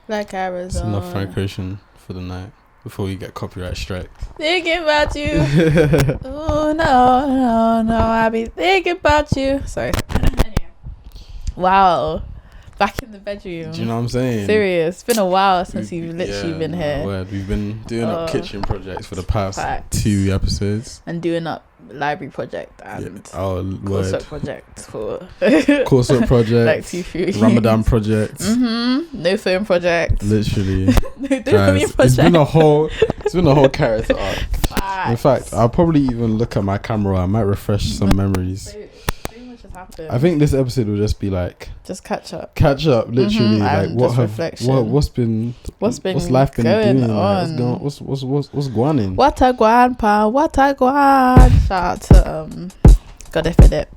Like Arizona. It's enough Frank Ocean for the night before we get copyright strike. Thinking about you. Oh no, I be thinking about you. Sorry. Anyway. Wow. Back in the bedroom. Do you know what I'm saying? Serious. It's been a while since you've literally been here. Word. We've been doing up kitchen projects for the past 2 episodes. And doing up library project and coursework project for coursework project, like 2-3 Ramadan project, no film project, literally. No Guys, project. it's been a whole character arc. In fact, I'll probably even look at my camera. I might refresh some memories. I think this episode will just be like just catch up literally. Like what's life been doing on? Like, what's going on? What a guan pa, what a guan. Shout out to God if it.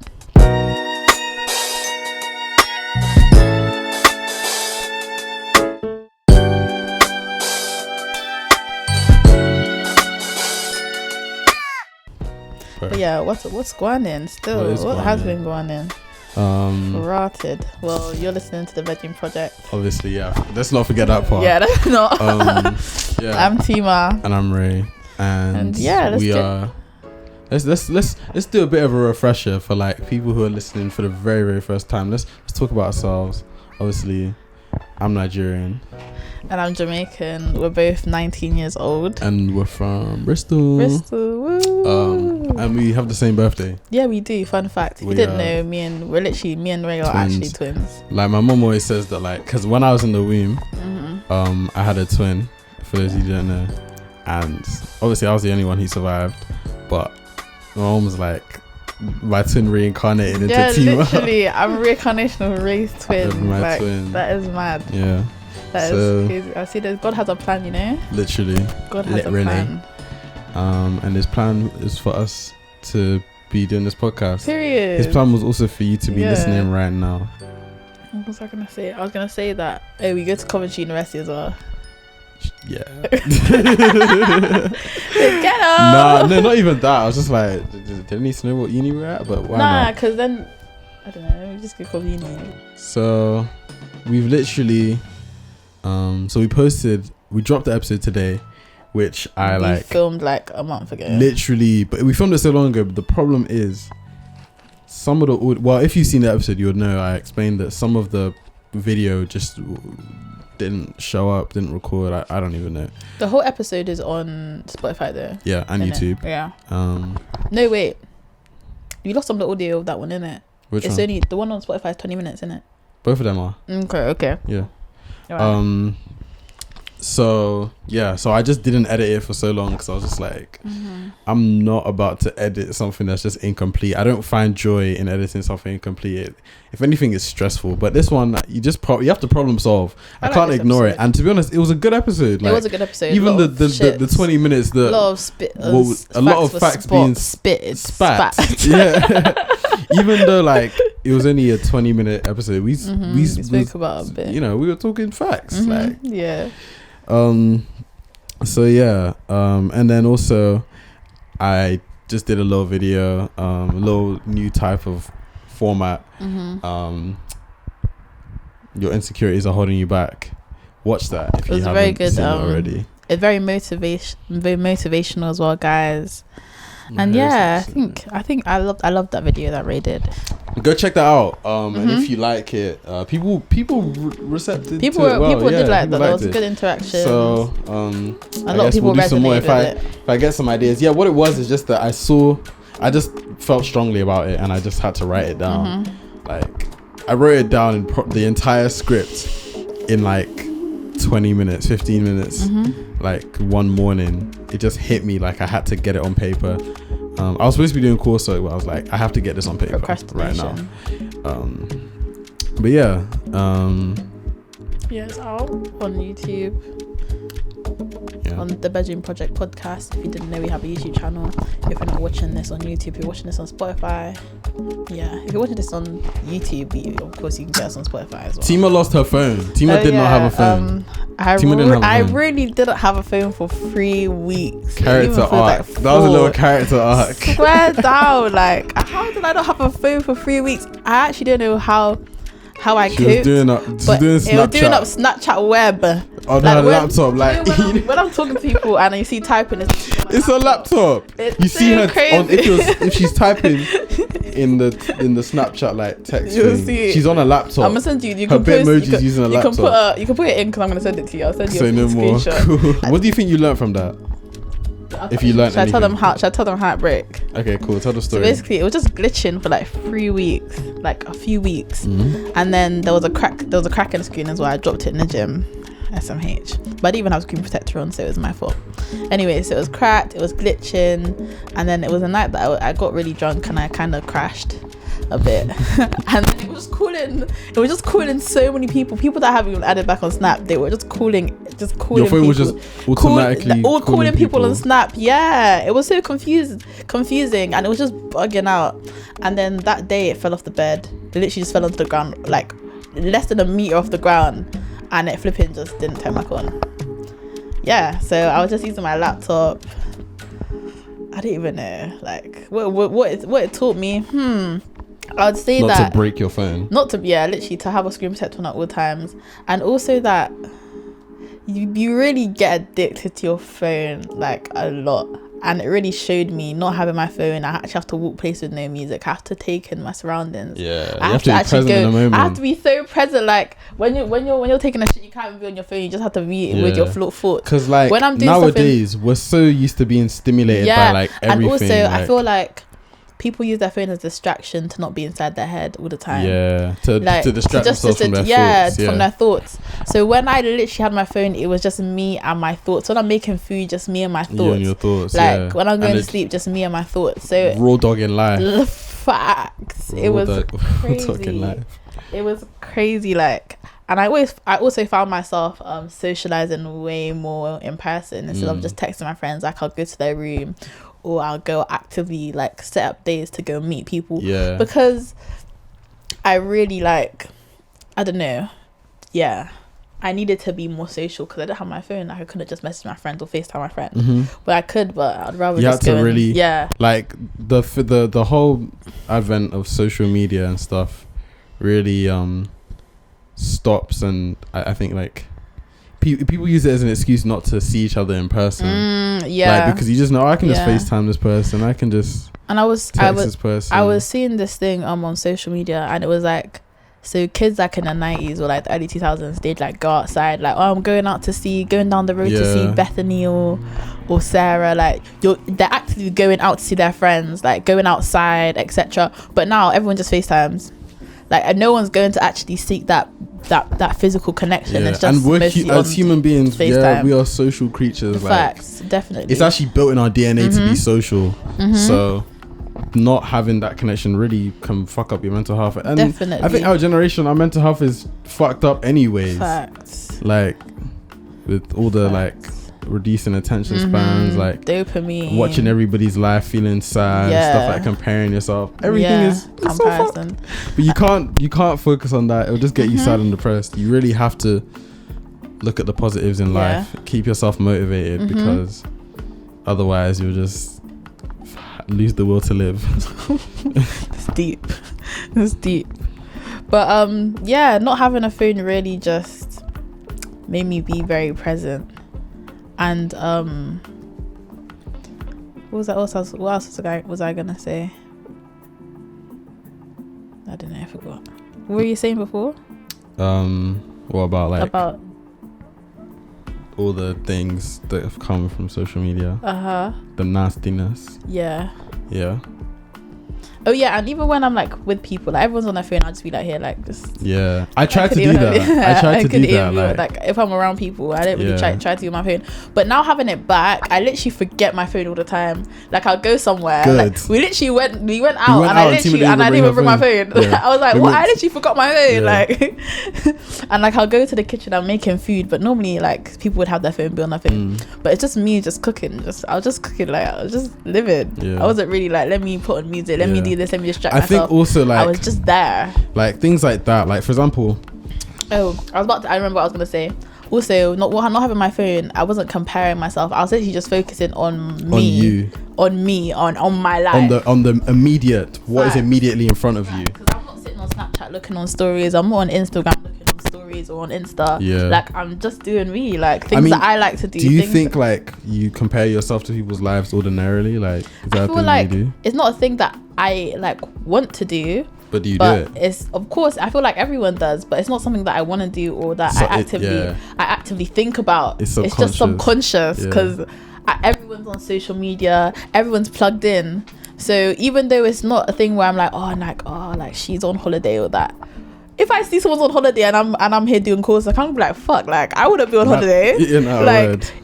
But yeah, what's going on still? What has been going on? Rotted. Well, you're listening to the Virgin Project. Obviously, yeah. Let's not forget that part. Yeah, that's not. Yeah. I'm Tima. And I'm Ray. And yeah, let's do a bit of a refresher for like people who are listening for the very, very first time. Let's talk about ourselves. Obviously, I'm Nigerian. And I'm Jamaican. We're both 19 years old. And we're from Bristol. Woo. And we have the same birthday. Yeah, we do. Fun fact. If you didn't know, me and Ray are actually twins. Like my mom always says that, like, because when I was in the womb, I had a twin, for those who didn't know. And obviously I was the only one who survived. But my mom was like, my twin reincarnated into Tima. Yeah, literally. I'm a reincarnation of Ray's twin. My twin. That is mad. Yeah. That is crazy. I see that God has a plan, you know? Literally. God has a plan. And his plan is for us to be doing this podcast. Period. His plan was also for you to be listening right now. What was I going to say? I was going to say that we go to Coventry University as well. Yeah. Get up! No, not even that. I was just like, did I need to know what uni we're at? But why not? Because then, I don't know, we just go call uni. So, we've literally, we dropped the episode today, which we filmed like a month ago. Literally, but we filmed it so long ago. But the problem is, some of the if you've seen the episode, you would know I explained that some of the video just didn't show up, didn't record. I don't even know. The whole episode is on Spotify though. Yeah, and YouTube. Yeah. No, wait. You lost some of the audio of that one, innit? Which it's one? only the one on Spotify is 20 minutes, innit? Both of them are. Okay. Yeah. Right. So I just didn't edit it for so long because I was just like, I'm not about to edit something that's just incomplete. I don't find joy in editing something incomplete. If anything, it's stressful. But this one, you have to problem solve. I can't ignore it. And to be honest, it was a good episode. Like, it was a good episode. Even the 20 minutes, a lot of spit, a lot of facts being spat. Yeah. Even though like it was only a 20-minute episode, we spoke about a bit. You know, we were talking facts. Like yeah. So yeah. And then also, I just did a little video, a little new type of format. Your insecurities are holding you back. Watch that if you haven't very good, seen it already. It's very motivational as well, guys. And yeah, I think I loved that video that Ray did. Go check that out. And if you like it, people receptive. People did like that. There was good interaction. So a lot of people we'll do some more if if I get some ideas. Yeah, what it was is just that I just felt strongly about it, and I just had to write it down. Like I wrote it down in the entire script in like 20 minutes, 15 minutes. Like one morning, it just hit me like I had to get it on paper. I was supposed to be doing coursework, but I was like, I have to get this on paper right now. But yeah, it's out on YouTube. Yeah. On the Bedroom Project podcast. If you didn't know, we have a YouTube channel. If you're not watching this on YouTube, you're watching this on Spotify. Yeah, if you're watching this on YouTube, of course you can get us on Spotify as well. Tima lost her phone. Tima did not have a phone. I Timo didn't have a I phone. really didn't have a phone for 3 weeks. It Character even feels arc. like That was a 4. little character arc. Swear down, like how did I not have a phone for 3 weeks? I actually don't know how I She was coped. doing But Snapchat. it was doing up Snapchat web On like her when- laptop, like when I'm talking to people and you see typing, it's a laptop. It's You see so her crazy. if she's typing in the Snapchat like text You'll thing. see it. She's on a laptop. I'm gonna send you. You Her can bit post. emoji's using a you can laptop. you can put it in because I'm gonna send it to you. I'll send you Say a no more. screenshot. Cool. What do you think you learned from that? If you learned Should I tell them anything? Should I tell them how it broke? Okay, cool. Tell the So story. basically, it was just glitching for like 3 weeks, like a few weeks, Mhm. and then there was a crack. There was a crack in the screen as well. I dropped it in the gym, SMH. But I didn't even have screen protector on, so it was my fault. Anyway, so it was cracked. It was glitching, and then it was a night that I got really drunk and I kind of crashed a bit, and then it was just calling. It was just calling so many people that I haven't even added back on Snap. They were just calling. Your phone was just automatically calling people on Snap. Yeah, it was so confusing, and it was just bugging out. And then that day, it fell off the bed. It literally just fell onto the ground, like less than a meter off the ground, and it flipping just didn't turn back on. Yeah, so I was just using my laptop. I didn't even know, like what it taught me. I would say not that to break your phone. not to literally to have a screen protector on at all times, and also that you really get addicted to your phone like a lot. And it really showed me not having my phone. I actually have to walk places with no music. I have to take in my surroundings. Yeah, I you have to be actually present in the moment. I have to be so present. Like when you're taking a shit, you can't even be on your phone. You just have to be with your thoughts. Because like when I'm doing nowadays, we're so used to being stimulated by like everything. And also, like, I feel like people use their phone as distraction to not be inside their head all the time. Yeah, to distract themselves from their thoughts. From their thoughts. So when I literally had my phone, it was just me and my thoughts. When I'm making food, just me and my thoughts. You and your thoughts. Like when I'm going to sleep, just me and my thoughts. So raw dog in life. Facts. It Raw was dog in crazy. life. It was crazy. Like, and I also found myself socializing way more in person instead of just texting my friends. Like I'll go to their room, or I'll go actively like set up days to go meet people. Yeah. Because I really like, I don't know. Yeah. I needed to be more social because I didn't have my phone. Like I couldn't just message my friends or FaceTime my friend. Mm-hmm. But I could, but I'd rather You just had to go really, like the whole advent of social media and stuff really stops, and I think like people use it as an excuse not to see each other in person. Like, because you just know I can just FaceTime this person, I can just text this person. I was seeing this thing on social media, and it was like, so kids like in the 90s or like the early 2000s, they'd like go outside like, oh, I'm going down the road to see Bethany or Sarah. Like they're actively going out to see their friends, like going outside, etc. But now everyone just FaceTimes. Like, and no one's going to actually seek that physical connection. It's just and we're mostly as human beings, FaceTime. we are social creatures. Facts, definitely. It's actually built in our DNA to be social. So not having that connection really can fuck up your mental health. And Definitely. I think our mental health is fucked up anyways. Facts. Like with all the like reducing attention spans, like dopamine, watching everybody's life, feeling sad, stuff like comparing yourself. Everything is comparison. So but you can't focus on that. It'll just get you sad and depressed. You really have to look at the positives in life. Keep yourself motivated because otherwise you'll just lose the will to live. It's deep. It's deep. But not having a phone really just made me be very present. And what else was I gonna say? I don't know, I forgot. What were you saying before? What about like about all the things that have come from social media? The nastiness. Yeah. Oh yeah, and even when I'm like with people, like everyone's on their phone, I'll just be like here, like just. Yeah, I try to do that. I try to do that. Like if I'm around people, I don't really try to do my phone. But now having it back, I literally forget my phone all the time. Like I'll go somewhere. Good. Like we went out, and I didn't even bring my phone. Yeah. I was like, what? I literally forgot my phone. Yeah. Like, and like I'll go to the kitchen, I'm making food, but normally like people would have their phone, be on their phone. But it's just me just cooking. I was just cooking, like I was just living. Yeah. I wasn't really like, let me put on music, let me do this, let me distract myself. I think also like I was just there. Like things like that. Like for example, I remember what I was gonna say. also not having my phone, I wasn't comparing myself. I was actually just focusing on me, on my life, on the immediate, what is immediately in front of you. Because I'm not sitting on Snapchat looking on stories. I'm not on Instagram looking on stories or on Insta. Yeah, like I'm just doing me, like things that I like to do. Do you think like you compare yourself to people's lives ordinarily? Like, is that I feel like it's not a thing that I like want to do. But do you do it? It's, of course, I feel like everyone does, but it's not something that I want to do or that I actively think about. It's just subconscious because everyone's on social media, everyone's plugged in. So even though it's not a thing where I'm like she's on holiday or that, if I see someone's on holiday and I'm here doing coursework, I'm be like, fuck, like I wouldn't be on holiday.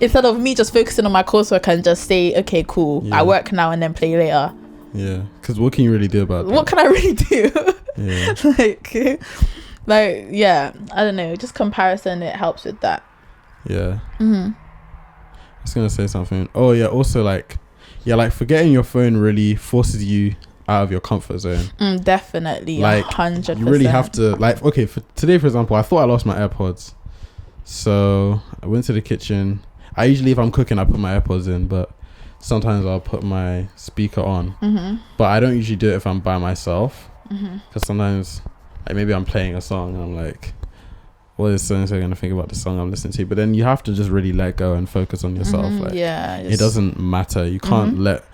Instead of me just focusing on my coursework and just say, okay, cool, I work now and then play later. Yeah, because what can you really do about that? What can I really do? Yeah. like yeah, I don't know, just comparison, it helps with that. Yeah. I was gonna say something. Oh yeah, also like forgetting your phone really forces you out of your comfort zone. Definitely, like 100%. You really have to, like, okay, for today, for example, I thought I lost my AirPods, so I went to the kitchen. I usually, if I'm cooking, I put my AirPods in, but sometimes I'll put my speaker on, but I don't usually do it if I'm by myself, because sometimes like maybe I'm playing a song and I'm like, what is so-and-so going to think about the song I'm listening to? But then you have to just really let go and focus on yourself. It doesn't matter. You can't let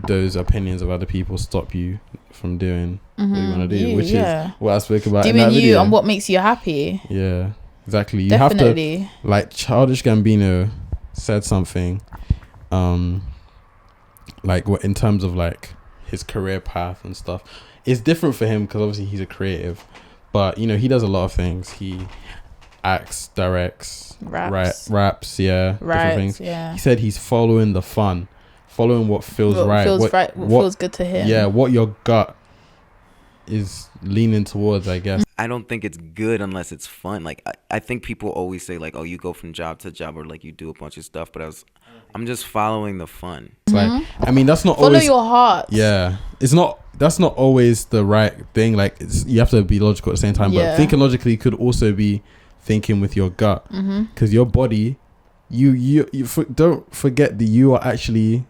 those opinions of other people stop you from doing what you want to do, which is what I spoke about in that video. You and what makes you happy. Yeah, exactly. You Definitely. have to, like, Childish Gambino said something like what in terms of like his career path and stuff. It's different for him because obviously he's a creative, but you know, he does a lot of things. He acts, directs, raps, different things. He said he's following the fun, following what feels right, what feels good to him. Yeah, what your gut is leaning towards, I guess. I don't think it's good unless it's fun. Like I think people always say like, oh, you go from job to job, or like you do a bunch of stuff, but I'm just following the fun. It's like, I mean, that's not follow always your heart. Yeah, that's not always the right thing. Like, you have to be logical at the same time, but thinking logically could also be thinking with your gut, because your body, you don't forget that you are actually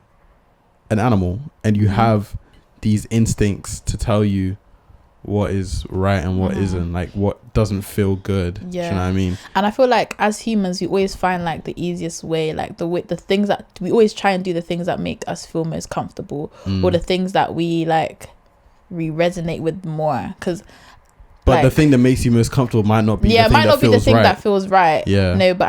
an animal, and you have these instincts to tell you what is right and what isn't, like what doesn't feel good. Do you know what I mean? And I feel like as humans, we always find like the easiest way, like the things that we always try and do, the things that make us feel most comfortable, or the things that we resonate with more. But like, the thing that makes you most comfortable might not be the thing that feels right. Yeah. No, but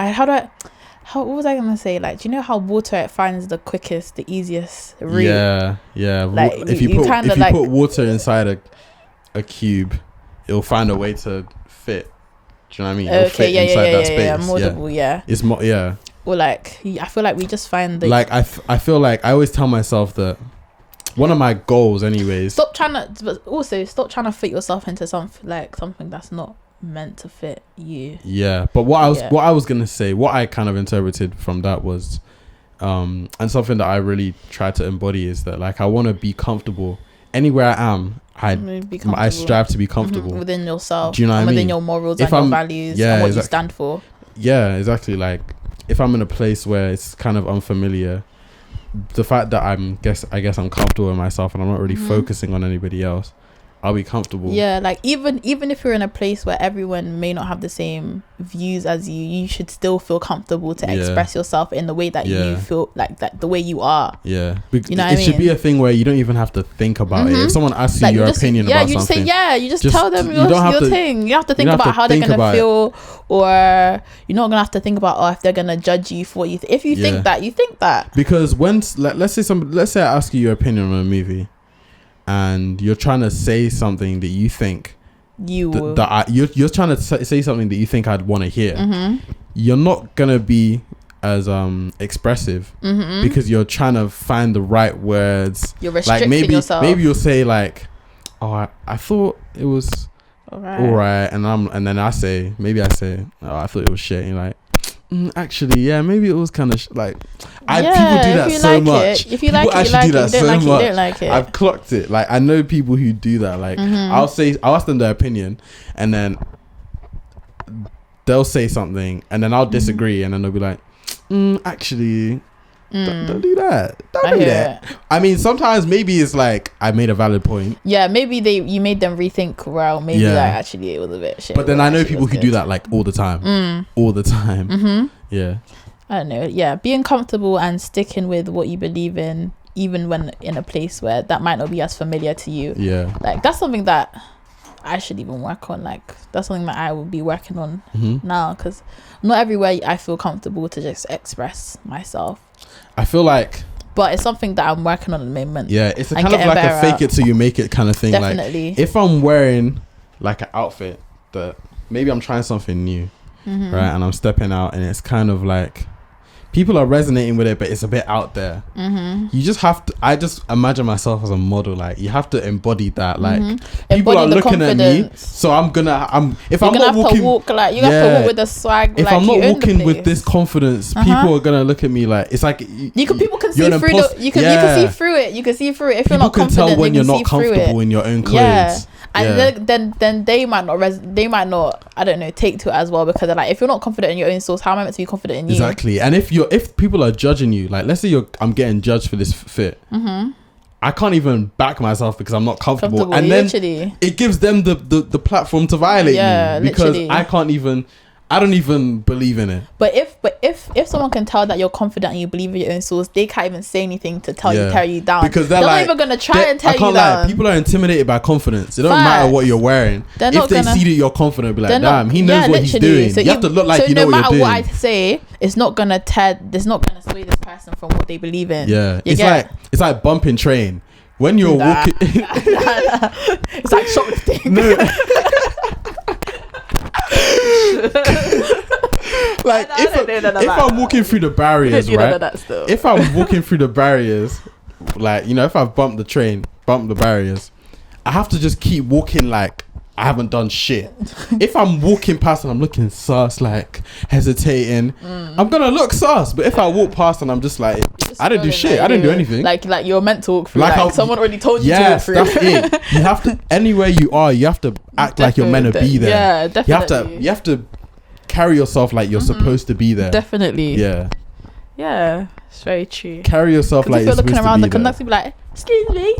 what was I gonna say? Like, do you know how water, it finds the quickest, the easiest route? Yeah. Like, if you put water inside a cube, it'll find a way to fit. Do you know what I mean? It'll fit inside that space. Moldable, It's more, or like, I feel like we just find I feel like I always tell myself that one of my goals, anyways. Stop trying to fit yourself into something that's not meant to fit you. Yeah, but what I was gonna say, what I kind of interpreted from that was, and something that I really try to embody is that, like, I want to be comfortable anywhere I am. I strive to be comfortable within yourself. Do you know what I mean? Within your morals and your values and what you stand for. Yeah, exactly. Like, if I'm in a place where it's kind of unfamiliar, the fact that I guess I'm comfortable with myself and I'm not really focusing on anybody else, I'll be comfortable. Yeah, like even if you're in a place where everyone may not have the same views as you should still feel comfortable to express yourself in the way that you feel, like that, the way you are. Yeah, you know, it should be a thing where you don't even have to think about it. If someone asks you your opinion about something, you just tell them your thing. You don't have to think about how they're gonna feel, or you're not gonna have to think about if they're gonna judge you for what you if you think that, you think that. Because let's say I ask you your opinion on a movie, and you're trying to say something that you think you're trying to say something that you think I'd want to hear. You're not gonna be as expressive because you're trying to find the right words. You're restricting yourself. Maybe you'll say like, oh, I thought it was all right, and then I say, oh, I thought it was shit. And you're like, actually, yeah, maybe it was kind of people do that so much. If you like it, you like it. If you don't like it, you don't like it. I've clocked it. Like, I know people who do that. Like, I'll ask them their opinion, and then they'll say something and then I'll disagree, and then they'll be like, actually, don't do that. Don't do that. I mean, sometimes maybe it's like I made a valid point. Yeah, maybe you made them rethink. Well, maybe like actually it was a bit shit. But then I know people who do that like all the time. All the time. Yeah. I don't know. Yeah, being comfortable and sticking with what you believe in, even when in a place where that might not be as familiar to you. Yeah. Like that's something that I should even work on. Like that's something that I will be working on now, because not everywhere I feel comfortable to just express myself. I feel like, but it's something that I'm working on at the moment. Yeah, it's a kind of like a fake it till you make it kind of thing. Definitely. Like if I'm wearing like an outfit that maybe I'm trying something new, right, and I'm stepping out and it's kind of like people are resonating with it, but it's a bit out there. You just have to, I just imagine myself as a model, like you have to embody that, like people are looking at me, so if I'm not walking, you have to walk with the swag. If I'm not walking with this confidence, people are gonna look at me like it's like people can see through it. You can see through it. You can see through it. If you're not confident, people can tell when you're not comfortable in your own clothes. Yeah. And then they might not I don't know, take to it as well, because they're like, if you're not confident in your own source, how am I meant to be confident in you? Exactly. And if people are judging you, like let's say I'm getting judged for this fit, I can't even back myself because I'm not comfortable. And then it gives them the platform to violate me, because I don't even believe in it. But if someone can tell that you're confident and you believe in your own source, they can't even say anything to tear you down, because they're like, not even gonna try and tear you down. People are intimidated by confidence. It don't matter what you're wearing. If they see that you're confident, be like, damn, he knows what he's doing. So you have to look like you know what you're doing. No matter what I say, it's not gonna sway this person from what they believe in. Yeah, it's like bumping train when you're walking. It's like shoplifting. No. Like if I'm walking through the barriers, right? If I'm walking through the barriers, like, you know, if I've bumped the barriers, I have to just keep walking like I haven't done shit. If I'm walking past and I'm looking sus, like hesitating, I'm gonna look sus. But if I walk past and I'm just like, I didn't do shit, I didn't do anything. Like you're meant to walk through. Like someone already told you to walk through. That's it. You have to, anywhere you are, you have to act like you're meant to be there. Yeah, definitely. You have to carry yourself like you're supposed to be there. Definitely. Yeah. Yeah, it's very true. Carry yourself like you're supposed to be there. If you're looking around, the conductor be like, excuse me.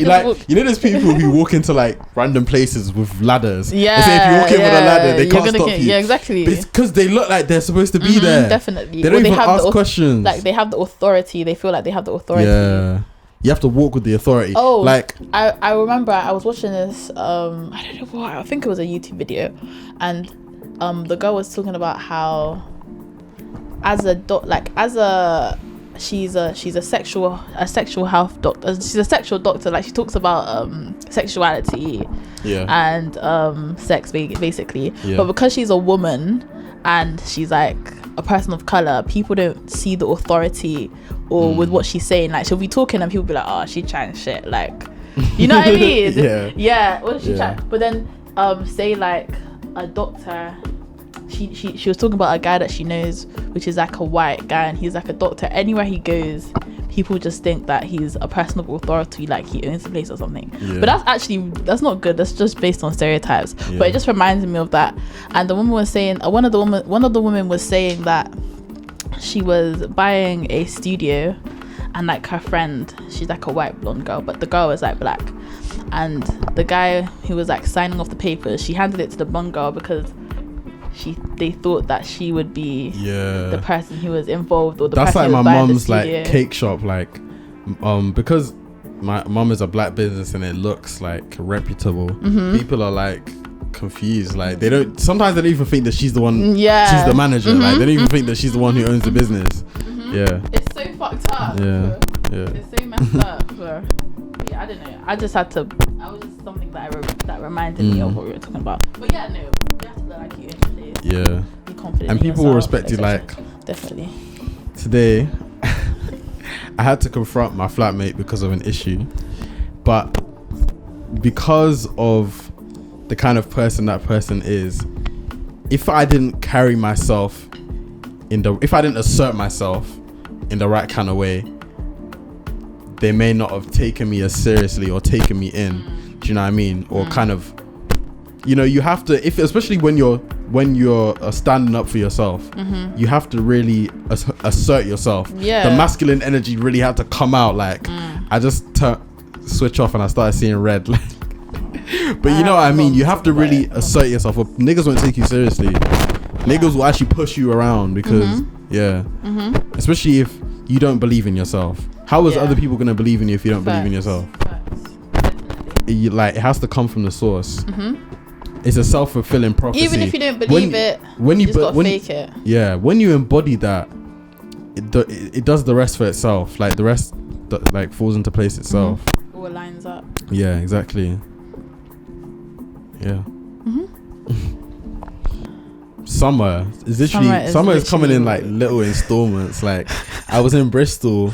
Like, you know, there's people who walk into like random places with ladders. Yeah. They say if you walk in with a ladder, they can't stop you. Yeah, exactly. But it's because they look like they're supposed to be there. Definitely. They don't even ask questions. Like they have the authority. They feel like they have the authority. Yeah. You have to walk with the authority. Oh, like I remember I was watching this. I don't know what. I think it was a YouTube video, and the girl was talking about how she's a sexual health doctor. She's a sexual doctor. Like she talks about sexuality and sex basically. Yeah. But because she's a woman and she's like a person of color, people don't see the authority or with what she's saying. Like she'll be talking and people be like, oh, she trying shit, like, you know what I mean? Yeah. What is she trying? But then say like a doctor, she was talking about a guy that she knows, which is like a white guy, and he's like a doctor. Anywhere he goes, people just think that he's a person of authority, like he owns the place or something. But that's not good. That's just based on stereotypes. But it just reminds me of that. And the woman was saying, one of the women was saying that she was buying a studio, and like her friend, she's like a white blonde girl, but the girl was like black, and the guy who was like signing off the papers, she handed it to the blonde girl because they thought that she would be the person who was involved, or that's person like my mum's like cake shop, like because my mum is a black business and it looks like reputable. People are like confused, like sometimes they don't even think that she's the one, she's the manager, like they don't even think that she's the one who owns the business. It's so fucked up. It's so messed up. So, I don't know, I was just something that reminded me of what we were talking about. But you have to look like you in place. Be confident and people will respect you. Like definitely today I had to confront my flatmate because of an issue, but because of the kind of person that person is, if I didn't carry myself if I didn't assert myself in the right kind of way, they may not have taken me as seriously or taken me in. Do you know what I mean? Or kind of, you know, you have to, especially when you're when you're standing up for yourself, you have to really assert yourself. Yeah. The masculine energy really had to come out. Like I just switch off and I started seeing red. Like, but you know what I mean. You have to really assert yourself. Or niggas won't take you seriously. Niggas will actually push you around because especially if you don't believe in yourself. How is other people gonna believe in you if you don't believe in yourself? It has to come from the source. It's a self-fulfilling prophecy. Even if you don't believe you just gotta fake it. Yeah, when you embody that, it does the rest for itself. Like the rest, like falls into place itself. All lines up. Yeah, exactly. Yeah. Summer is coming in like little installments. Like I was in Bristol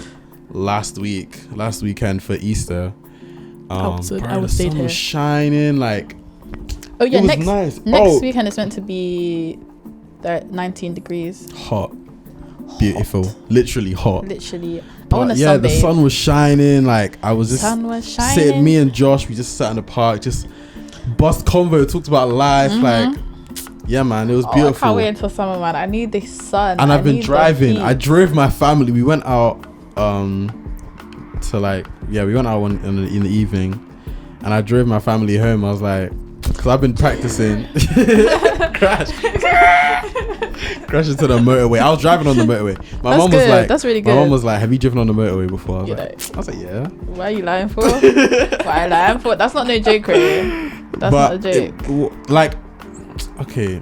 last weekend for Easter. The sun was shining. Like, oh yeah, it was nice. Next weekend it's meant to be 19 degrees. Hot. Beautiful. Literally hot. Literally. But yeah, the sun was shining. Like I was just sitting. Me and Josh, we just sat in the park, just bust convo, talked about life. Like, yeah, man, it was beautiful. I can't wait until summer, man. I need the sun. And I've been driving. I drove my family. We went out we went out in the evening, and I drove my family home. I was like, because I've been practicing. Crash into the motorway. I was driving on the motorway. My mom was like, that's really good. My mom was like, have you driven on the motorway before? I was like, yeah. Why are you lying for? Why are you lying for? That's not no joke, Ray. That's not a joke. Okay.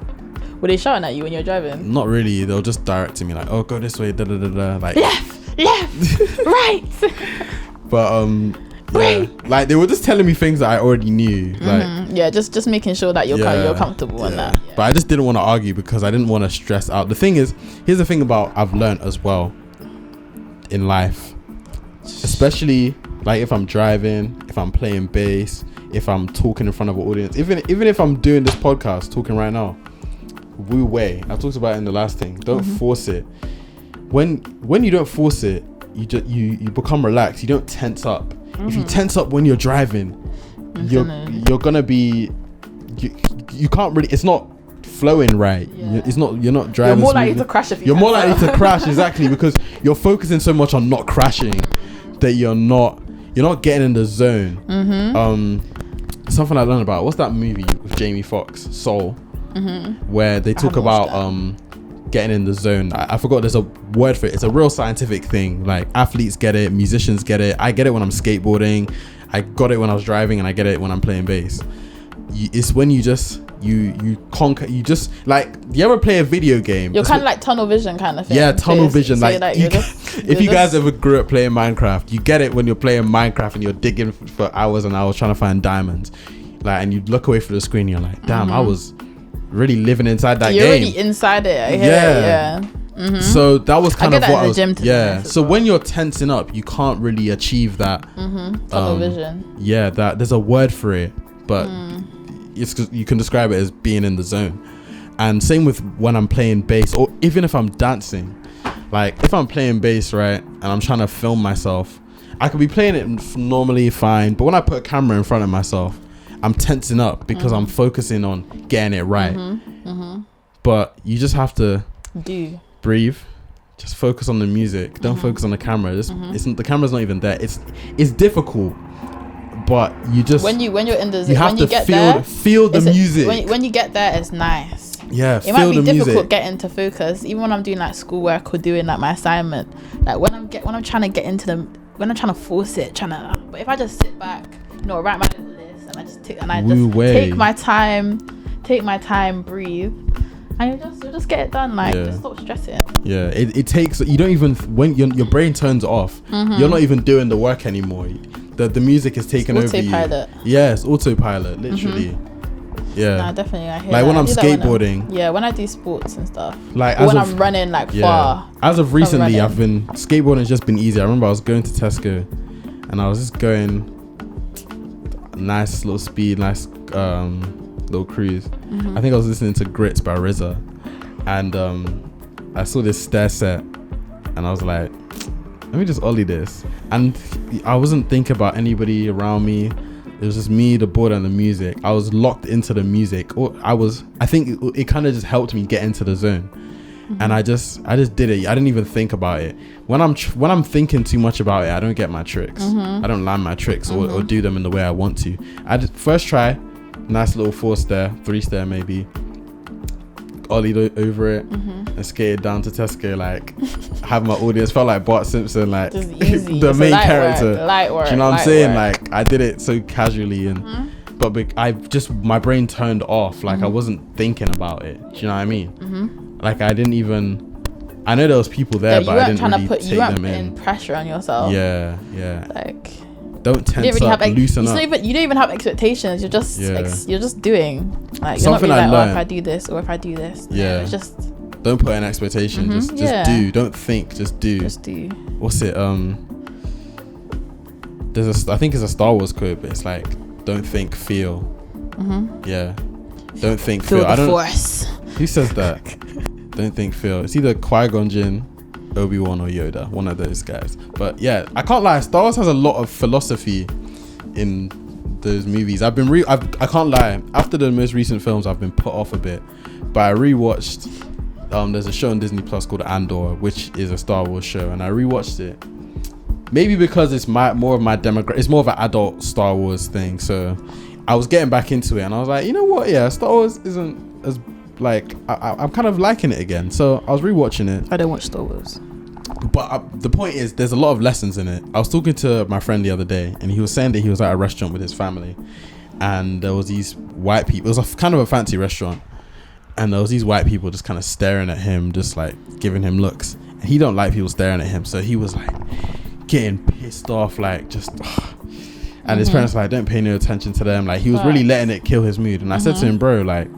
Were they shouting at you when you're driving? Not really. They'll just direct to me like, oh, go this way, da da da da. Like left, right. But like they were just telling me things that I already knew. Like just making sure that you're comfortable in that. But I just didn't want to argue because I didn't want to stress out. The thing is, here's the thing about I've learned as well in life, especially like if I'm driving, if I'm playing bass, if I'm talking in front of an audience, even if I'm doing this podcast, talking right now, Wu Wei, I talked about it in the last thing. Don't force it. When you don't force it, you become relaxed. You don't tense up. If you tense up when you're driving, you're gonna be you can't really. It's not flowing right. You're not driving. You're more likely to crash if you're more likely to crash exactly because you're focusing so much on not crashing that you're not getting in the zone. Something I learned about, what's that movie with Jamie Foxx, Soul, where they talk about getting in the zone. I forgot there's a word for it. It's a real scientific thing. Like athletes get it, musicians get it. I get it when I'm skateboarding. I got it when I was driving, and I get it when I'm playing bass. It's when you just you conquer. You just like, you ever play a video game? You're kind of like tunnel vision kind of thing. Yeah, tunnel vision. So if you guys ever grew up playing Minecraft, you get it when you're playing Minecraft and you're digging for hours and hours trying to find diamonds. Like, and you look away from the screen, you're like, damn, I was really living inside that game. You're already inside it. I hear it. So that was kind of what I was. Yeah. So when you're tensing up, you can't really achieve that. Tunnel vision. Yeah, that there's a word for it, but you can describe it as being in the zone. And same with when I'm playing bass, or even if I'm dancing. Like if I'm playing bass, right, and I'm trying to film myself, I could be playing it normally fine, but when I put a camera in front of myself, I'm tensing up because I'm focusing on getting it right. But you just have to breathe, just focus on the music. Don't focus on the camera. The camera's not even there. It's difficult, but you just when you're in the you have to feel the music. When you get there, it's nice. Yeah, it might be difficult getting to focus, even when I'm doing like schoolwork or doing like my assignment. Like when I'm trying to get into when I'm trying to force it, but if I just sit back, write my little list, and I just take my time, breathe, and you'll just get it done. Like just stop stressing. Yeah, it takes, you don't even, when your brain turns off, you're not even doing the work anymore. The music is taken over you. Yeah, it's autopilot, literally. Yeah, nah, definitely. I hear like that. when I'm skateboarding. When I do sports and stuff. Like when I'm running far. As of recently, I've been skateboarding. Has just been easy. I remember I was going to Tesco, and I was just going nice little speed, nice little cruise. I think I was listening to Grits by RZA, and I saw this stair set, and I was like, let me just ollie this. And I wasn't thinking about anybody around me. It was just me, the board, and the music. I was locked into the music. Or I think it kind of just helped me get into the zone. And I just did it. I didn't even think about it. When I'm thinking too much about it, I don't get my tricks. I don't land my tricks or do them in the way I want to. I just first try, nice little 4-stair, 3-stair maybe. Ollied over it and skated down to Tesco, like have my audience. Felt like Bart Simpson, like the main character. Light work, do you know what I'm saying? Like I did it so casually and but I just, my brain turned off. Like I wasn't thinking about it. Do you know what I mean? Like I didn't even. I know there was people there, but I didn't really take them in. Pressure on yourself. Yeah. Like. Don't tense up, loosen up. You don't even have expectations. You're just you're just doing. Like you're Something not really like, learned. if I do this or if I do this. Yeah. It's just. Don't put an expectation. Just do. Don't think. Just do. Just do. What's it? There's I think it's a Star Wars quote, but it's like, don't think, feel. Yeah. Don't think, feel. The Force. Who says that? Don't think, feel. It's either Qui-Gon Jinn, Obi-Wan, or Yoda. One of those guys. But yeah, I can't lie. Star Wars has a lot of philosophy in those movies. I can't lie. After the most recent films, I've been put off a bit. But I rewatched. There's a show on Disney Plus called Andor, which is a Star Wars show, and I rewatched it. Maybe because it's more of my demographic. It's more of an adult Star Wars thing. So I was getting back into it, and I was like, you know what? Yeah, Star Wars isn't as like I'm kind of liking it again. So I was rewatching it. I don't watch Star Wars. But the point is, there's a lot of lessons in it. I was talking to my friend the other day, and he was saying that he was at a restaurant with his family, and there was these white people. It was kind of a fancy restaurant, and there was these white people just kind of staring at him, just like giving him looks. And he don't like people staring at him, so he was like getting pissed off, like just. And his parents were like, don't pay no attention to them. Like he was really letting it kill his mood. And I said to him, bro, like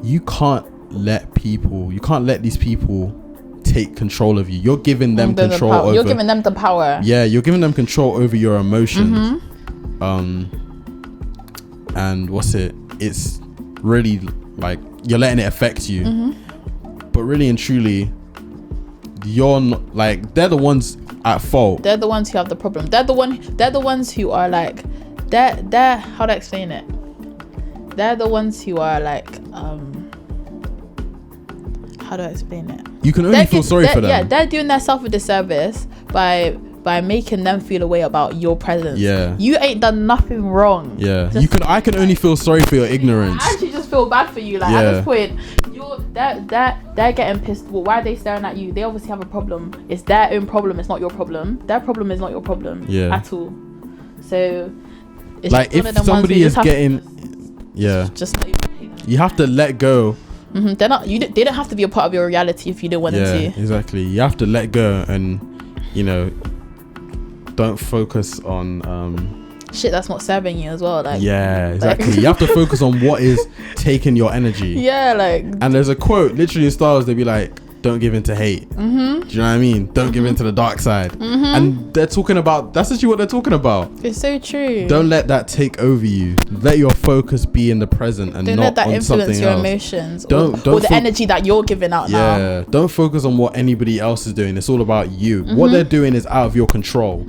you can't let these people take control of you. You're giving them control over. You're giving them the power. Yeah, you're giving them control over your emotions. And it's really like you're letting it affect you. But really and truly, you're not, like, they're the ones at fault. They're the ones who have the problem. They're the ones who are like they're how to explain it? They're the ones who are like how do I explain it? You can only feel sorry for them. Yeah, they're doing themselves a disservice by making them feel a way about your presence. Yeah. You ain't done nothing wrong. Yeah. I can only feel sorry for your ignorance. I actually just feel bad for you. Like at this point, they're getting pissed. Well, why are they staring at you? They obviously have a problem. It's their own problem. It's not your problem. Their problem is not your problem. Yeah. At all. So it's like if somebody is getting just you have to let go. They're not. They don't have to be a part of your reality if you don't want them to. Yeah, exactly. You have to let go, and don't focus on shit that's not serving you as well. Like exactly. You have to focus on what is taking your energy. Yeah, like. And there's a quote literally in Star Wars. They'd be like, "Don't give in to hate." Do you know what I mean? Don't give in to the dark side. And they're talking about. That's actually what they're talking about. It's so true. Don't let that take over you. Let your focus be in the present and don't not let that on influence something your else. Emotions don't or the energy that you're giving out now. Yeah, don't focus on what anybody else is doing. It's all about you. What they're doing is out of your control.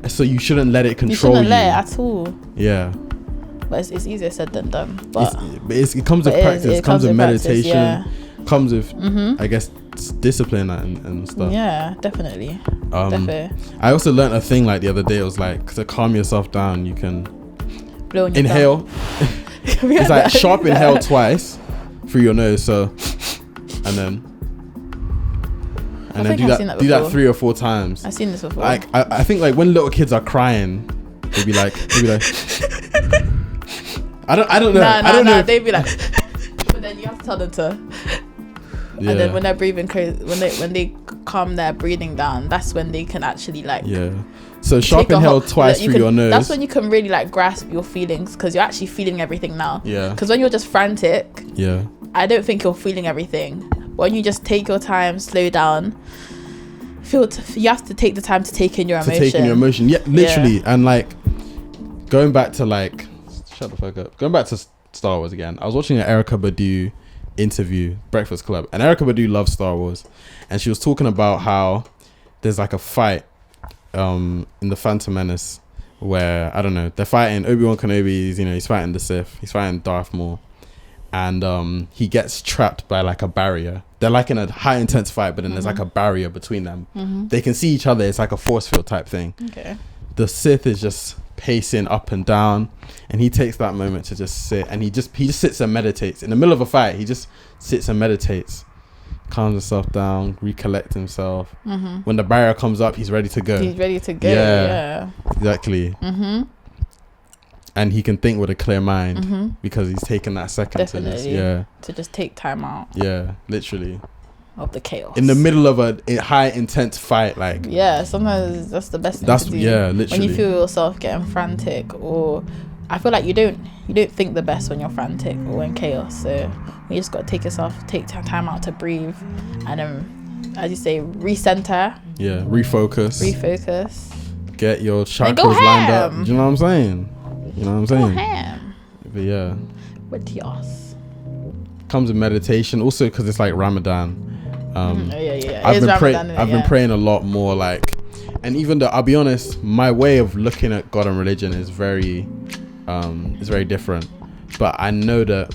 So you shouldn't let it control you. You shouldn't let it at all. Yeah. But it's easier said than done. But it comes with practice. It comes with meditation. Practice, comes with, I guess, discipline and stuff. Yeah, definitely. I also learned a thing like the other day. It was like, to calm yourself down, you can blow on inhale. It's like sharp inhale twice through your nose. So, and then do that 3 or 4 times. I've seen this before. Like I think like when little kids are crying, they'd be like I don't know. I don't know. They'd be like, but then you have to tell them to. Yeah. And then when they're breathing crazy, when they calm their breathing down, that's when they can actually like. Yeah. So sharp inhale twice through your nose. That's when you can really like grasp your feelings, because you're actually feeling everything now. Yeah. Because when you're just frantic. Yeah. I don't think you're feeling everything. When you just take your time, slow down. You have to take the time to take in your emotion. Yeah, literally. Yeah. And like going back to like, shut the fuck up. Going back to Star Wars again. I was watching an Erykah Badu interview, Breakfast Club, and Erykah Badu loves Star Wars, and she was talking about how there's like a fight in the Phantom Menace where, I don't know, they're fighting Obi-Wan Kenobi. He's fighting the Sith. He's fighting Darth Maul. And he gets trapped by like a barrier. They're like in a high intense fight, but then there's like a barrier between them. They can see each other. It's like a force field type thing. Okay. The Sith is just pacing up and down, and he takes that moment to just sit, and he just sits and meditates in the middle of a fight. He just sits and meditates, calms himself down, recollect himself. When the barrier comes up, he's ready to go. Yeah. Exactly. And he can think with a clear mind because he's taken that second to just take time out. Yeah, literally. Of the chaos. In the middle of a high intense fight, like. Yeah, sometimes that's the best thing to do. Yeah, literally. When you feel yourself getting frantic, or I feel like you don't think the best when you're frantic or in chaos. So you just got to take time out to breathe, and as you say, recenter. Yeah, refocus. Get your chakras lined up. Do you know what I'm saying? Go ham. But yeah. With yours. Comes in meditation, also because it's like Ramadan. I've been praying a lot more, like, and even though I'll be honest, my way of looking at God and religion is very different. But I know that,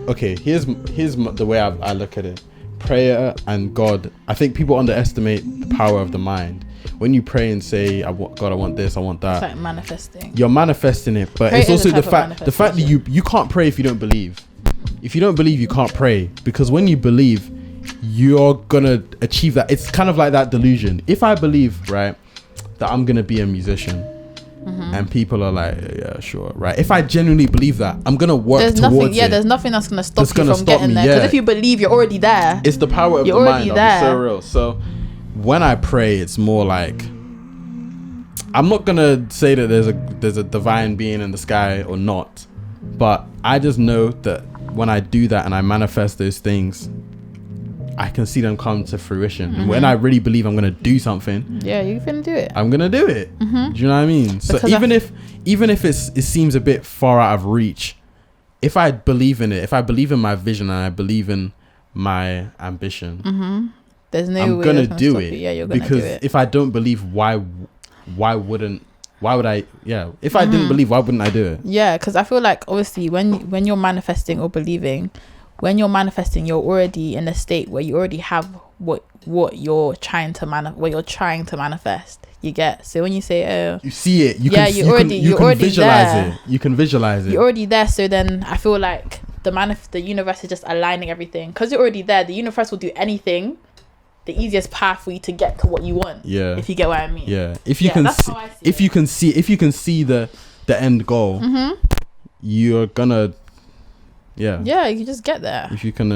okay, here's the way I look at it. Prayer and God, I think people underestimate the power of the mind. When you pray and say, God, I want this, I want that. It's like manifesting. You're manifesting it, but it's also the fact that you can't pray if you don't believe. If you don't believe, you can't pray, because when you believe, you're gonna achieve that. It's kind of like that delusion. If I believe, right, that I'm gonna be a musician, and people are like, yeah, sure, right. If I genuinely believe that, I'm gonna work towards it. There's nothing that's gonna stop you from getting there. Because if you believe, you're already there. It's the power of the mind. It's so real. So when I pray, it's more like, I'm not gonna say that there's a divine being in the sky or not, but I just know that when I do that and I manifest those things, I can see them come to fruition. And when I really believe I'm gonna do something, you can do it. I'm gonna do it. Do you know what I mean? So even if it seems a bit far out of reach, if I believe in it, if I believe in my vision and I believe in my ambition, there's no I'm way gonna do it. Yeah, you're gonna do it. Because if I don't believe, why would I? Yeah, if I didn't believe, why wouldn't I do it? Yeah, because I feel like obviously when you're manifesting or believing, when you're manifesting, you're already in a state where you already have what you're trying to manifest. You get, so when you say, you see it, you can visualize there. it. You can visualize it. You're already there. So then I feel like the universe is just aligning everything, because you're already there. The universe will do anything, the easiest path for you to get to what you want. Yeah, if you get what I mean. Yeah, if you can see the end goal, you're gonna. Yeah, you just get there. If you can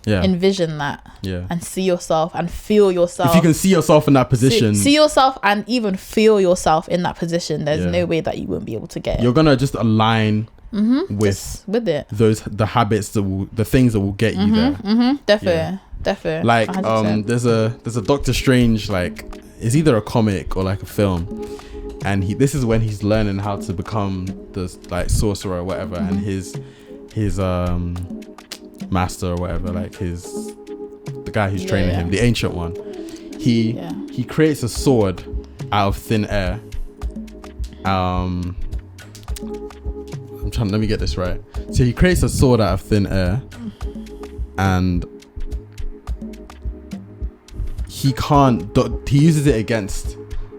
envision that, and see yourself and feel yourself. If you can see yourself in that position, see yourself and even feel yourself in that position, there's no way that you won't be able to get it. You're gonna just align with it, the habits the things that will get you there. Definitely. Like 100%. there's a Doctor Strange, like, it's either a comic or like a film, and this is when he's learning how to become the like sorcerer or whatever, and his master or whatever, like the guy who's training him, the ancient one, he creates a sword out of thin air. Let me get this right. So he creates a sword out of thin air, and he uses it against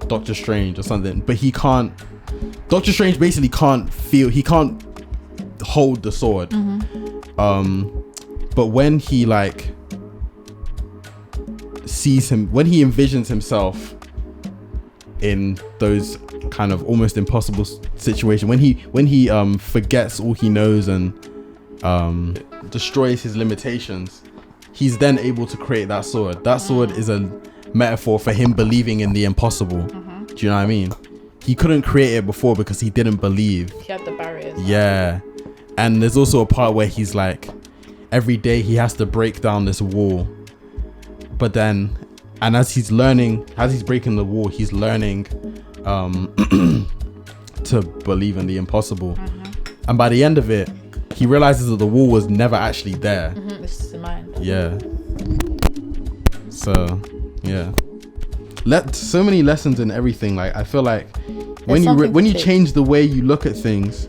Doctor Strange or something, but Doctor Strange basically he can't hold the sword. But when he like sees him, when he envisions himself in those kind of almost impossible situation, when he forgets all he knows and destroys his limitations, he's then able to create that sword. That sword is a metaphor for him believing in the impossible. Do you know what I mean? He couldn't create it before because he didn't believe. He had the barriers. Yeah. And there's also a part where he's like, every day he has to break down this wall. But then, and as he's breaking the wall, he's learning to believe in the impossible. And by the end of it, he realizes that the wall was never actually there. It's just in mind. Yeah. So, yeah. so many lessons in everything. Like I feel like when you take. change the way you look at things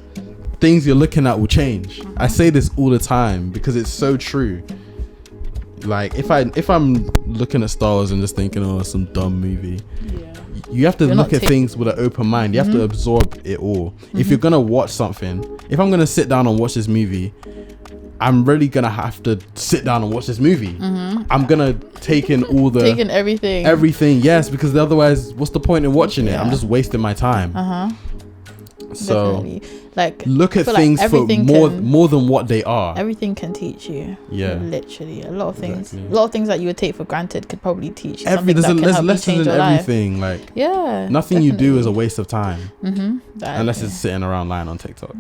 you're looking at will change. I say this all the time because it's so true. Like if I'm looking at Star Wars and just thinking, oh, some dumb movie, you have to look at things with an open mind. You have to absorb it all. If you're gonna watch something, if I'm gonna sit down and watch this movie, I'm really gonna have to sit down and watch this movie. I'm gonna take in taking everything. Yes, because otherwise, what's the point in watching it? I'm just wasting my time. So definitely. Like look at things for more than what they are. Everything can teach you. Yeah, literally a lot of things. Exactly. A lot of things that you would take for granted could probably teach you There's lessons in everything. Life. Like definitely. nothing you do is a waste of time. Unless it's sitting around lying on TikTok.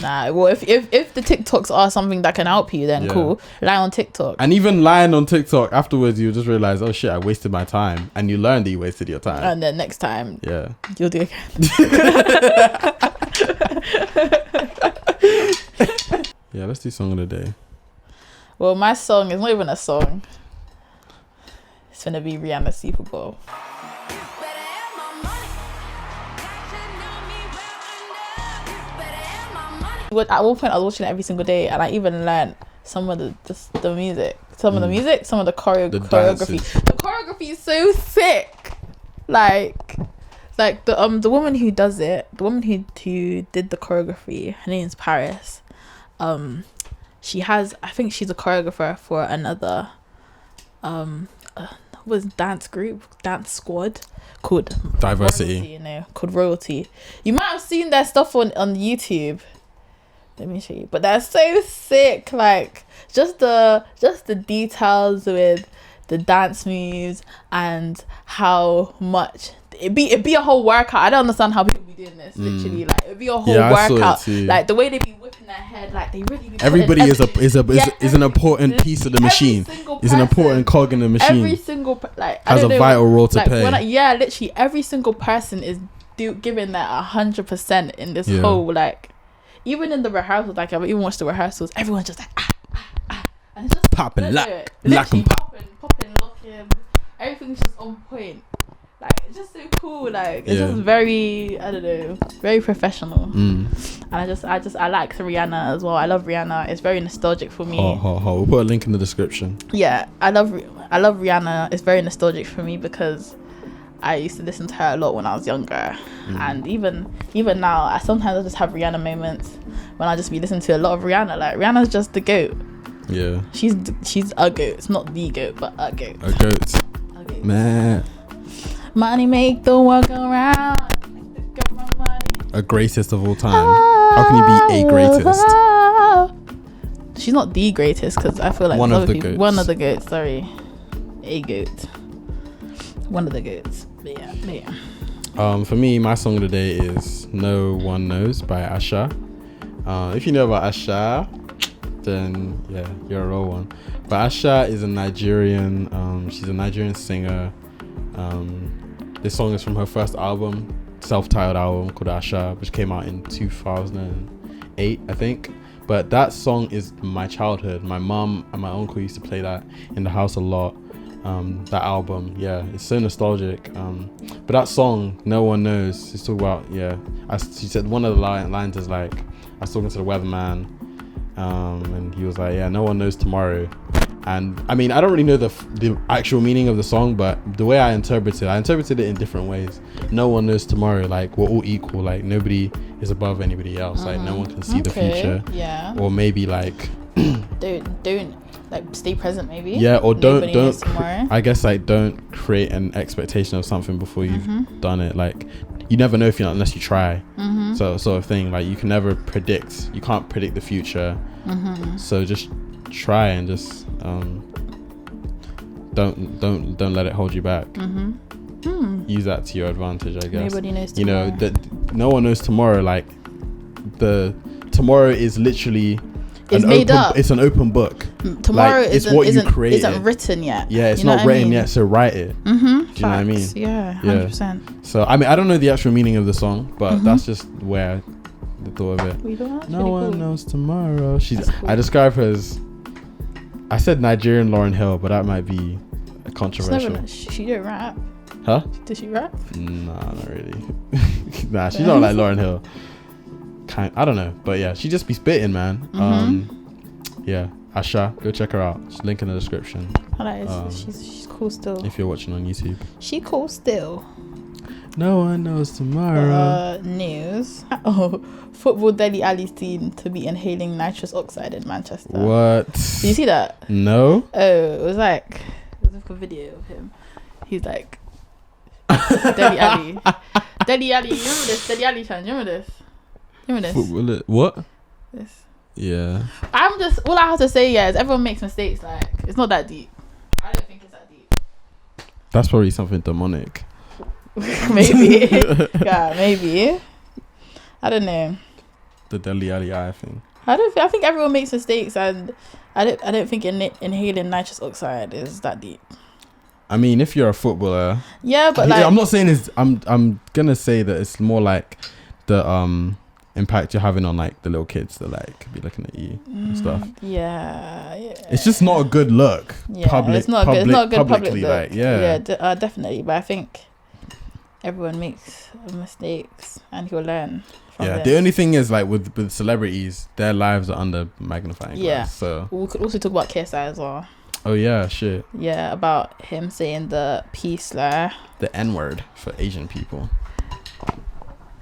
Nah, well, if the TikToks are something that can help you, then cool. Lie on TikTok. And even lying on TikTok afterwards, you just realize, oh shit, I wasted my time, and you learn that you wasted your time. And then next time, you'll do it again. Yeah, let's do song of the day. Well, my song is not even a song. It's gonna be Rihanna's Super Bowl. At one point I was watching it every single day, and I even learned some of the music, some of the choreography. The choreography is so sick. Like the woman who does it, the woman who did the choreography, her name's Paris. I think she's a choreographer for another dance squad called Diversity. Royalty, called Royalty. You might have seen their stuff on YouTube. Let me show you. But they're so sick. Like just the details with the dance moves and how much it'd be a whole workout. I don't understand how people be doing this. Literally, like it'd be a whole workout. Like the way they be whipping their head, like they really be. Everybody is an important piece of the machine. Is an important cog in the machine. Every single has a vital role to play. Literally every single person is giving their 100% in this whole like. Even in the rehearsals, like I've even watched the rehearsals, everyone's just like and it's just popping, lock and popping, locking. Everything's just on point. Like it's just so cool. Like it's just very, I don't know, very professional. And I like Rihanna as well. I love Rihanna. It's very nostalgic for me. We'll put a link in the description. Yeah, I love Rihanna. It's very nostalgic for me because I used to listen to her a lot when I was younger, and even now, I sometimes just have Rihanna moments when I just be listening to a lot of Rihanna. Like Rihanna's just the goat. Yeah, she's a goat. It's not the goat, but a goat. A goat. Man. Money make the world go round. A greatest of all time. How can you be a greatest? She's not the greatest because I feel like one of the goats. Sorry, a goat. One of the goats. But yeah. For me, my song of the day is No One Knows by Asha. If you know about Asha, then yeah, you're a real one. But Asha is a Nigerian, she's a Nigerian singer. This song is from her first album, self-titled album called Asha, which came out in 2008, I think. But that song is my childhood. My mom and my uncle used to play that in the house a lot. That album, it's so nostalgic. But that song, No One Knows, is talking about, she said one of the lines is like, I was talking to the weatherman, and he was like, no one knows tomorrow. And I mean, I don't really know the actual meaning of the song, but the way I interpreted it in different ways. No one knows tomorrow, like we're all equal, like nobody is above anybody else, like no one can see the future. Or maybe like don't like stay present maybe. Or don't I guess like don't create an expectation of something before you've done it. Like you never know unless you try. So sort of thing. Like you can't predict the future. So just try and just don't let it hold you back. Use that to your advantage, I guess. Nobody knows tomorrow. That no one knows tomorrow. Like the tomorrow is literally made up. It's an open book. Tomorrow like, isn't written yet. It's not written yet, so write it. Do you know what I mean? 100%. So I mean, I don't know the actual meaning of the song, but that's just where I thought of it. No one knows tomorrow. Cool. I describe her as, I said Nigerian Lauryn Hill, but that might be controversial. She didn't rap. Huh? Did she rap? Nah, not really. Nah, she's not like Lauryn Hill. I don't know, but yeah, she just be spitting, man. Yeah, Asha, go check her out. She's link in the description. She's cool still. If you're watching on YouTube. She cool still. No one knows tomorrow. News. Oh, football Deli Ali seen to be inhaling nitrous oxide in Manchester. What? Did you see that? No. Oh, it was like a video of him. He's like Deli Ali. Deli Ali, you remember this? Deli Ali chan, you remember this? Football, what? This. Yeah. All I have to say is everyone makes mistakes. Like, it's not that deep. I don't think it's that deep. That's probably something demonic. Maybe. Yeah, maybe. I don't know. The Deli Ali eye thing. I think everyone makes mistakes, and I don't think inhaling nitrous oxide is that deep. I mean, if you're a footballer, yeah, but like, I'm not saying it's. I'm gonna say that it's more like the impact you're having on like the little kids that like be looking at you and stuff. Yeah. It's just not a good look. Yeah, it's not good. It's not a good public look. Like, yeah. Definitely. But I think everyone makes mistakes, and you'll learn. Yeah. The only thing is like with celebrities, their lives are under magnifying glass. So we could also talk about KSI as well. Oh yeah, shit. Yeah, about him saying the P slur. The N-word for Asian people.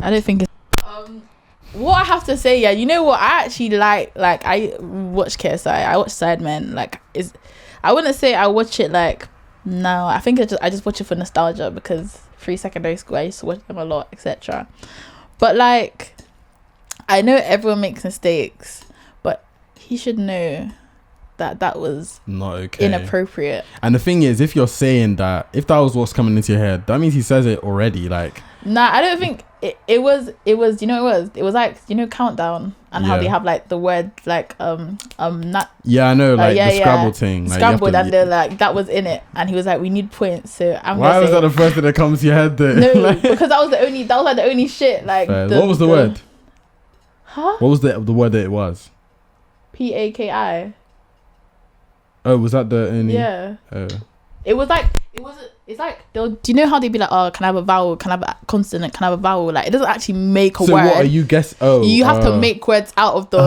I don't think it's what I have to say, yeah, you know what, I actually like I watch KSI, I watch Sidemen, like I wouldn't say I watch it like now. I think I just watch it for nostalgia because through secondary school I used to watch them a lot, etc. But like, I know everyone makes mistakes, but he should know that was not okay, inappropriate. And the thing is, if you're saying that, if that was what's coming into your head, that means he says it already. Like, nah, I don't think it was you know, it was like, you know, Countdown and how they have like the word like not, yeah, I know, like the Scrabble thing, like, Scrabbled, and they're like, that was in it, and he was like, we need points, so why was that the first thing that comes to your head then? No, like, because that was like the only shit, like what was the word? Huh? What was the word that it was? PAKI. Oh, was that the only? Yeah. Oh. It's like, do you know how they'd be like, oh, can I have a vowel, can I have a consonant, can I have a vowel? Like, it doesn't actually make a so word. What are you guess? Oh, you have to make words out of the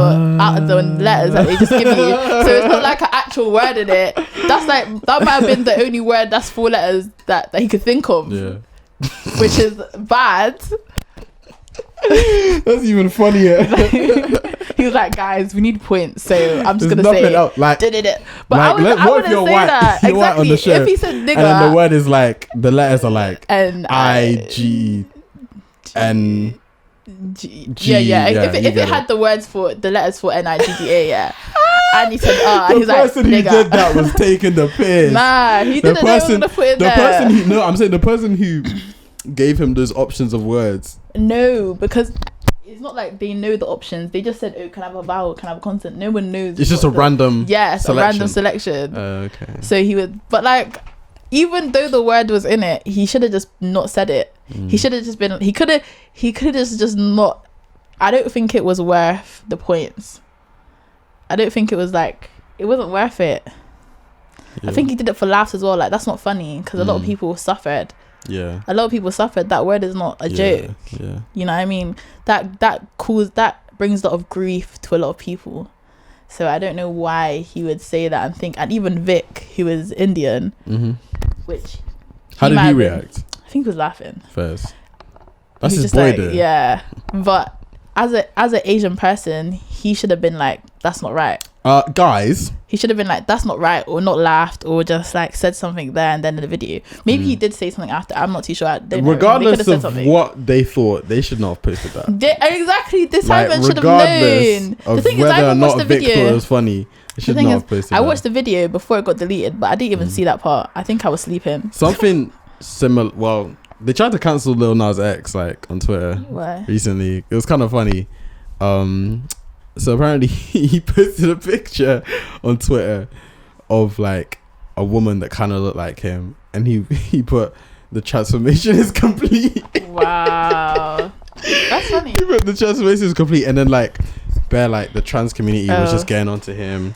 letters that they just give you. So it's not like an actual word in it. That's like, that might have been the only word that's 4 letters that he could think of. Yeah. Which is bad. That's even funnier. He was like, guys, we need points, so I'm just gonna say it. Like, did it. But like, I wouldn't say white, that. You're white on the show, if he said nigger, and then the word is like, the letters are like G. Yeah. If it had the words for the letters for NIGGA, yeah. And he said, the he's like, person who nigger. did that was taking the piss. Nah, he didn't know what to put in there. I'm saying the person who gave him those options of words. No, because it's not like they know the options. They just said, oh, can I have a vowel, can I have a consonant? No one knows. It's just a random a random selection. Okay. So he would, but like, even though the word was in it, he should have just not said it. He should have just been, he could have just not, I don't think it was worth the points. I don't think it was like, it wasn't worth it. Yeah. I think he did it for laughs as well. Like, that's not funny because a lot of people suffered. Yeah. A lot of people suffered. That word is not a joke. Yeah. You know what I mean? That brings a lot of grief to a lot of people. So I don't know why he would say that and think, and even Vic, who is Indian, which how did he react? I think he was laughing. First. That's his boy though. Yeah. But as an Asian person, he should have been like, that's not right. Guys, he should have been like, that's not right, or not laughed, or just like said something there and then in the video. Maybe he did say something after. I'm not too sure. Regardless of what they thought, they should not have posted that. Exactly. This Simon should have known. The thing is, I even watched the video. It was funny. They should not have posted I watched the video before it got deleted, but I didn't even see that part. I think I was sleeping. Something similar. Well, they tried to cancel Lil Nas X like on Twitter recently. It was kind of funny. So apparently he posted a picture on Twitter of like a woman that kind of looked like him, and he put, the transformation is complete. Wow. That's funny. He put, the transformation is complete, and then like the trans community was just getting onto him,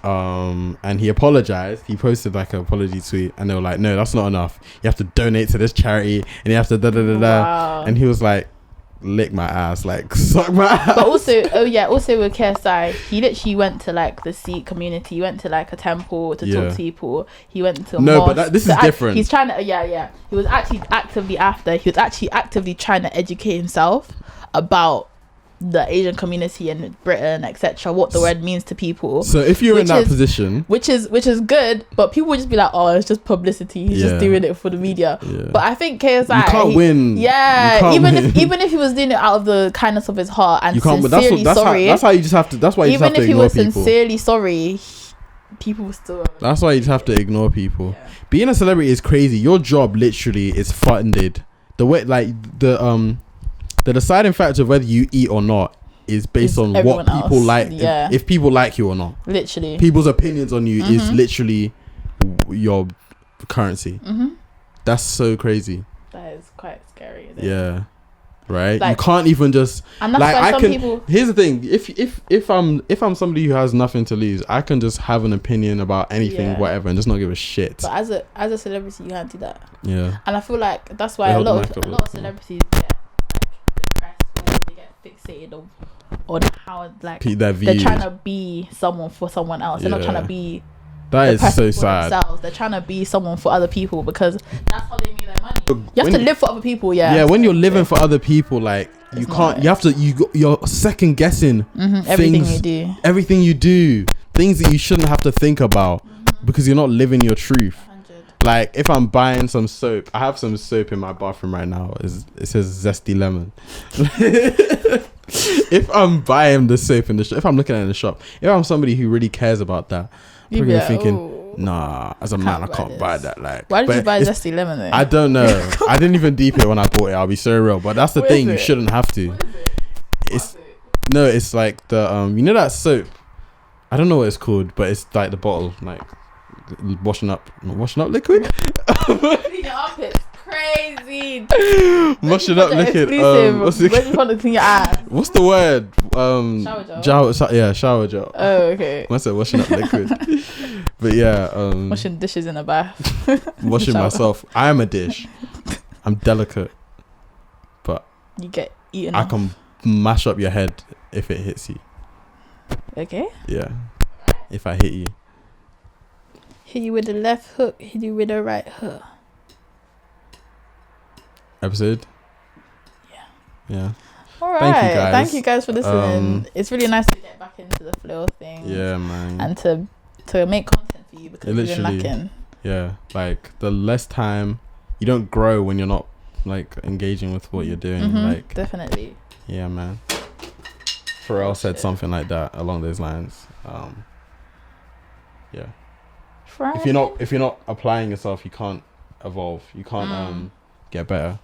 And he apologized. He posted like an apology tweet, and they were like, no, that's not enough. You have to donate to this charity, and you have to da da da da. Wow. And he was like, lick my ass, like suck my ass. But also, also with KSI, he literally went to like the Sikh community. He went to like a temple to talk to people. He went to a mosque. But this is different. He's trying to, he was actually actively trying to educate himself about the Asian community in Britain, etc., what the word means to people. So if you're in that position, which is good, but people would just be like, oh, it's just publicity, he's just doing it for the media. But I think KSI, you can't win. Even if he was doing it out of the kindness of his heart and sincerely sorry, that's how you just have to, that's why you just have to ignore people. Even if he was sincerely sorry, people will still, that's why you just have to ignore people. Being a celebrity is crazy. Your job literally is funded. The way, like, the deciding factor of whether you eat or not is based on what people else. Like. If people like you or not. Literally. People's opinions on you is literally your currency. That's so crazy. That is quite scary. Yeah. Right? Like, you can't even just, and that's like, I can people... Here's the thing, if I'm somebody who has nothing to lose, I can just have an opinion about anything, whatever, and just not give a shit. But as a celebrity, you can't do that. Yeah. And I feel like that's why a lot of celebrities get fixated on how like they're trying to be someone for someone else. They're not trying to be that is so sad. Themselves. They're trying to be someone for other people because that's how they make their money. You have to live for other people. When you're living for other people, like you can't, you have to, you're second guessing everything you do, things that you shouldn't have to think about because you're not living your truth. 100. Like if I'm buying some soap, I have some soap in my bathroom right now. It says Zesty Lemon. If I'm buying the soap in the shop, if I'm looking at it in the shop, if I'm somebody who really cares about that, I'm probably thinking, nah, as a man, I can't buy that. Like, why did you buy Zesty Lemon then? I don't know. I didn't even deep it when I bought it. I'll be so real. But that's the thing. You shouldn't have to. It's like the you know that soap. I don't know what it's called, but it's like the bottle, like washing up liquid. Clean your armpits. Crazy. Washing up liquid. What's the word? Shower gel. Shower gel. Oh, okay. What's it? Washing up liquid. But yeah, washing dishes in a bath. Washing myself. I am a dish. I'm delicate, but you get eaten. I can mash up your head if it hits you. Okay. Yeah. If I hit you. Hit you with the left hook. Hit you with the right hook. Episode. Yeah. All right. Thank you guys for listening. It's really nice to get back into the flow of things. Yeah, man. And to make content for you because you've been lacking. Yeah, like the less time, you don't grow when you're not like engaging with what you're doing. Like definitely. Yeah, man. Pharrell said something like that along those lines. Yeah. If you're not applying yourself, you can't evolve. You can't get better.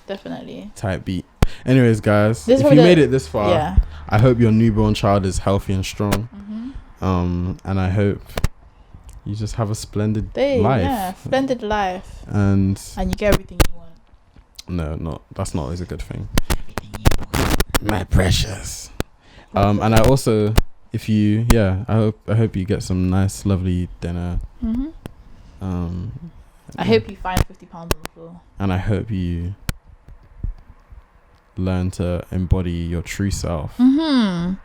Definitely. Type beat. Anyways, guys, if you made it this far, I hope your newborn child is healthy and strong. And I hope you just have a splendid life. Yeah, splendid life. And you get everything you want. No, that's not always a good thing. My precious. And I also, I hope you get some nice, lovely dinner. I hope you find £50 on the floor. And I hope you learn to embody your true self. And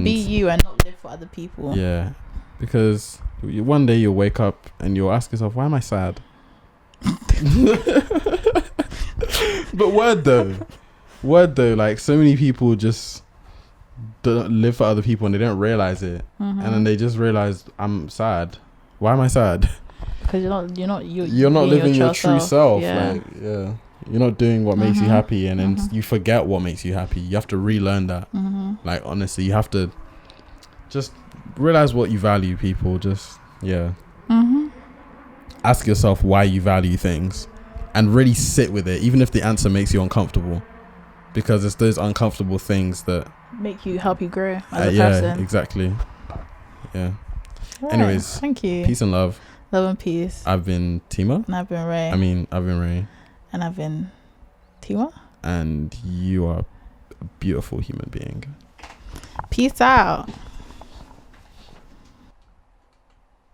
be you and not live for other people. Yeah. Because one day you'll wake up and you'll ask yourself, why am I sad? But word though, like so many people just don't live for other people and they don't realize it. And then they just realize, I'm sad. Why am I sad? Because you're not living your true self. Like, yeah, you're not doing what makes you happy, and then you forget what makes you happy. You have to relearn that. Like honestly, you have to just realize what you value. People just ask yourself why you value things, and really sit with it, even if the answer makes you uncomfortable, because it's those uncomfortable things that help you grow as a person. Yeah, exactly. Yeah. Right. Anyways, thank you. Peace and love. Love and peace. I've been Tima. And I've been Ray. I've been Ray. And I've been Tima. And you are a beautiful human being. Peace out.